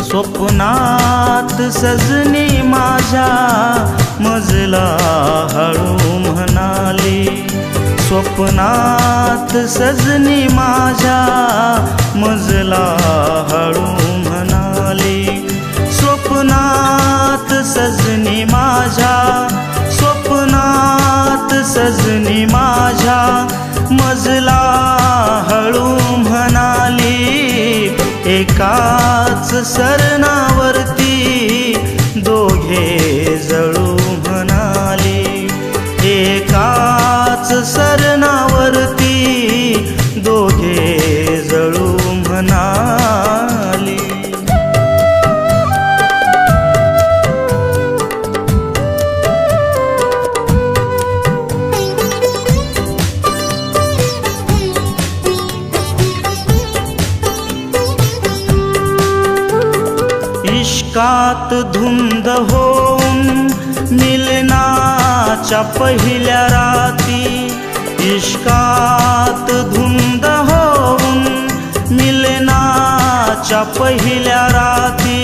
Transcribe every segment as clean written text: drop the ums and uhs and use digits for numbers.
स्वप्नात सजनी माझ्या मजला हळू म्हणाली, स्वप्नात सजनी माझ्या मजला हळू म्हणाली, स्वप्नात सजनी माझ्या, स्वप्नात सजनी माझ्या मजला हळू म्हणाली, एकाच सरणावरती दोघे जळू म्हणाली, एकाच सरणावरती दोघे जळू म्हणाली. इश्कात धुंद होऊन मिलनाच्या पहिल्या राती, इश्कात धुंद होऊन मिलनाच्या पहिल्या राती,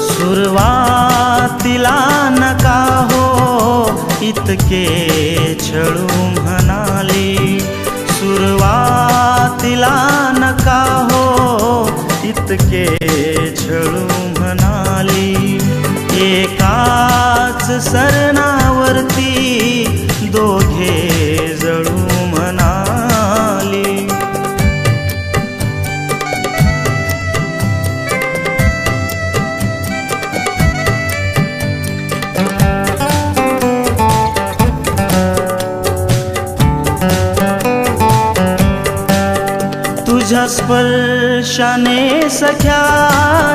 सुरुवातीला नका हो इतके छळू म्हणाली, सुरुवातीला नका हो इतके छळू म्हणाली, एकाच सरणावरती दोघे जळू म्हणाली. तुझ्या स्पर्शाने सख्या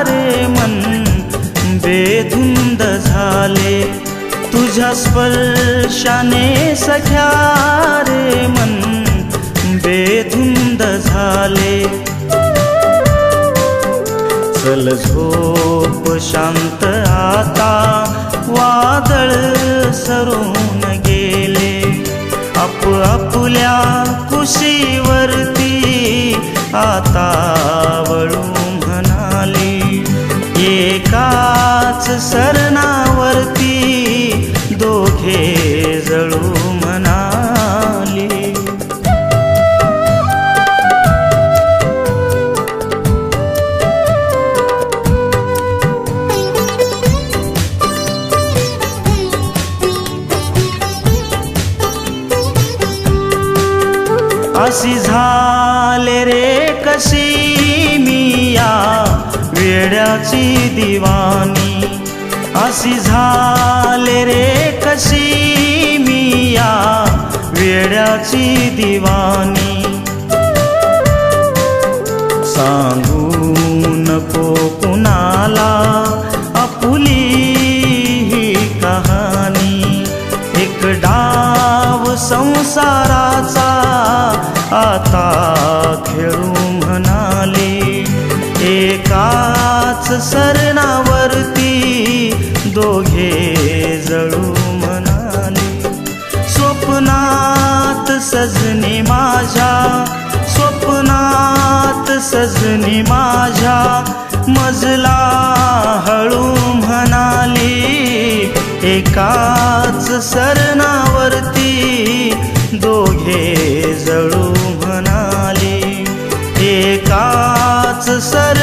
रे मन बेधुंद झाले, तुझ्या स्पर्शाने सख्या रे मन बेधुंद झाले, चल झोप शांत आता वादळ सरून गेले, आपुल्या कुशीवरती आता वळू म्हणाली, एकाच सरणावरती दोघे जळू म्हणाली. अशी झाले रे कशी मी या वेड्याची दिवानी, अशी झाले रे कशी मी या वेड्याची दिवानी, सांगू नको कुणाला आपुली ही कहाणी, एक डाव संसाराचा आता खेळू म्हणाली, एकाच सरणावरती दोघे जळू म्हणाली, स्वप्नात सजनी माझ्या, स्वप्नात सजनी माझ्या मजला हळू म्हणाली, एकाच सरणावरती दोघे जळू म्हणाली, एकाच सर